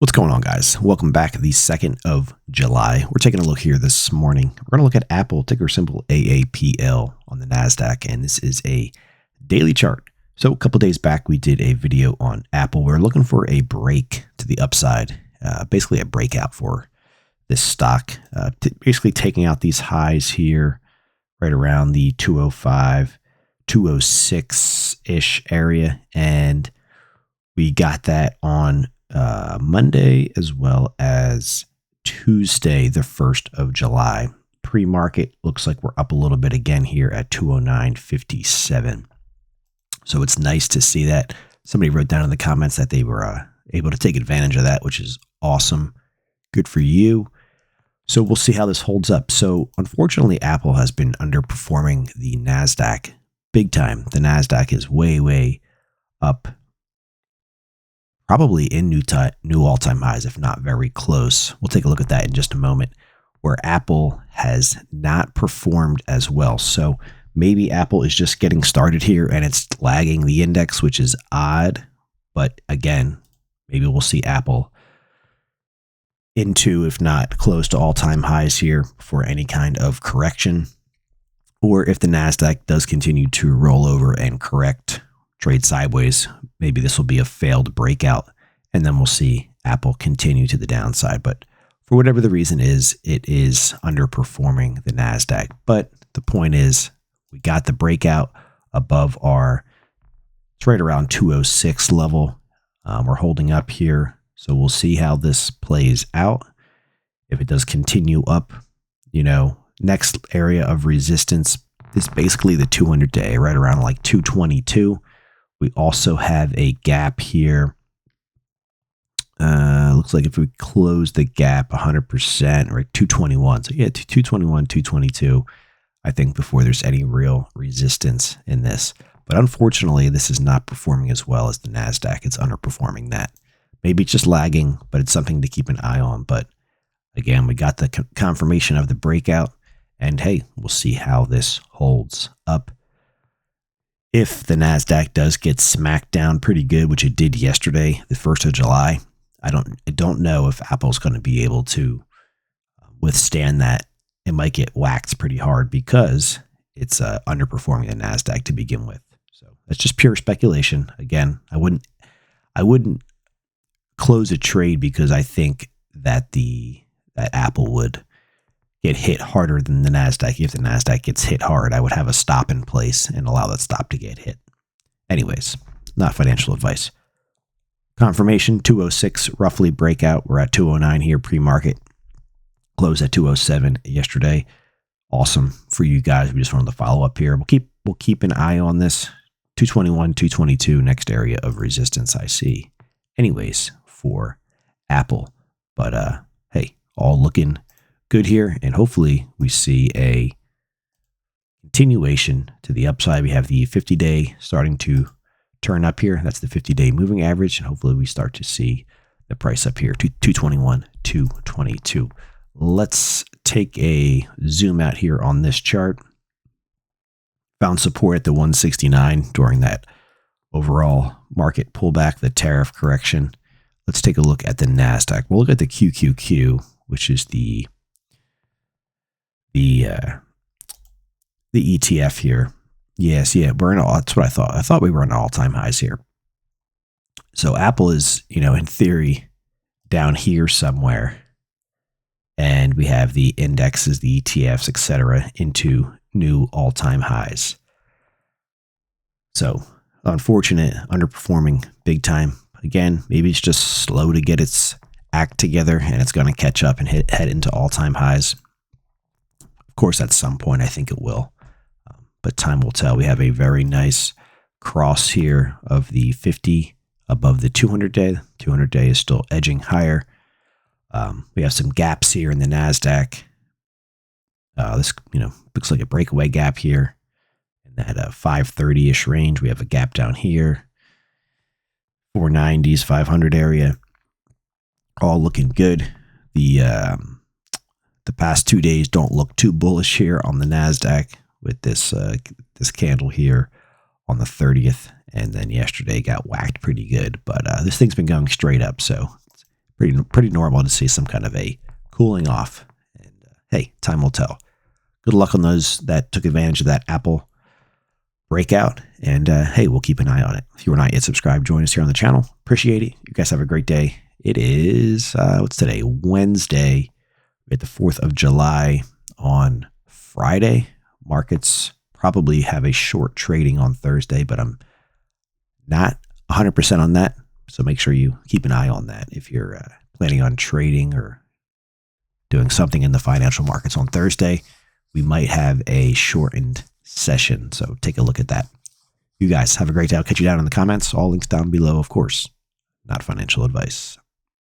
What's going on, guys? Welcome back. The 2nd of July. We're taking a look here this morning. We're going to look at Apple, ticker symbol AAPL on the NASDAQ, and this is a daily chart. So a couple days back, we did a video on Apple. We're looking for a break to the upside, basically a breakout for this stock, basically taking out these highs here right around the 205, 206-ish area, and we got that on Monday as well as Tuesday, the 1st of July. Pre-market looks like we're up a little bit again here at 209.57. So it's nice to see that. Somebody wrote down in the comments that they were able to take advantage of that, which is awesome. Good for you. So we'll see how this holds up. So unfortunately, Apple has been underperforming the NASDAQ big time. The NASDAQ is way up, probably in new all-time highs, if not very close. We'll take a look at that in just a moment, where Apple has not performed as well. So maybe Apple is just getting started here and it's lagging the index, which is odd. But again, maybe we'll see Apple into, if not close to all-time highs here for any kind of correction. Or if the NASDAQ does continue to roll over and correct, trade sideways, maybe this will be a failed breakout, and then we'll see Apple continue to the downside. But for whatever the reason is, it is underperforming the NASDAQ. But the point is, we got the breakout above it's right around 206 level. We're holding up here. So we'll see how this plays out. If it does continue up, next area of resistance is basically the 200-day, right around like 222. We also have a gap here. Looks like if we close the gap 100%, right, 221. So yeah, 221, 222, I think, before there's any real resistance in this. But unfortunately, this is not performing as well as the NASDAQ. It's underperforming that. Maybe it's just lagging, but it's something to keep an eye on. But again, we got the confirmation of the breakout. And hey, we'll see how this holds up. If the NASDAQ does get smacked down pretty good, which it did yesterday, the 1st of July, I don't know if Apple's going to be able to withstand that. It might get whacked pretty hard because it's underperforming the NASDAQ to begin with. So that's just pure speculation. Again, I wouldn't close a trade because I think that Apple would get hit harder than the NASDAQ. If the NASDAQ gets hit hard, I would have a stop in place and allow that stop to get hit. Anyways, not financial advice. Confirmation, 206, roughly breakout. We're at 209 here pre-market. Closed at 207 yesterday. Awesome for you guys. We just wanted to follow up here. We'll keep an eye on this. 221, 222, next area of resistance I see. Anyways, for Apple. But hey, all looking good here, and hopefully we see a continuation to the upside. We have the 50-day starting to turn up here. That's the 50-day moving average, and hopefully we start to see the price up here to 221, 222. Let's take a zoom out here on this chart. Found support at the 169 during that overall market pullback, the tariff correction. Let's take a look at the NASDAQ. We'll look at the QQQ, which is the ETF here. Yes, yeah, that's what I thought. I thought we were on all-time highs here. So Apple is, in theory, down here somewhere, and we have the indexes, the ETFs, etc., into new all-time highs. So unfortunate, underperforming big time. Again, maybe it's just slow to get its act together, and it's going to catch up and head into all-time highs. Of course, at some point, I think it will, but time will tell. We have a very nice cross here of the 50 above the 200-day. 200-day is still edging higher. We have some gaps here in the NASDAQ. This, looks like a breakaway gap here in that 530-ish range. We have a gap down here, 490s, 500 area, all looking good. The past 2 days don't look too bullish here on the NASDAQ with this candle here on the 30th, and then yesterday got whacked pretty good. But this thing's been going straight up, so pretty normal to see some kind of a cooling off. And hey, time will tell. Good luck on those that took advantage of that Apple breakout. And hey, we'll keep an eye on it. If you are not yet subscribed, join us here on the channel. Appreciate it. You guys have a great day. It is, what's today? Wednesday. We had the 4th of July on Friday. Markets probably have a short trading on Thursday, but I'm not 100% on that. So make sure you keep an eye on that if you're planning on trading or doing something in the financial markets on Thursday. We might have a shortened session, so take a look at that. You guys have a great day. I'll catch you down in the comments. All links down below, of course. Not financial advice.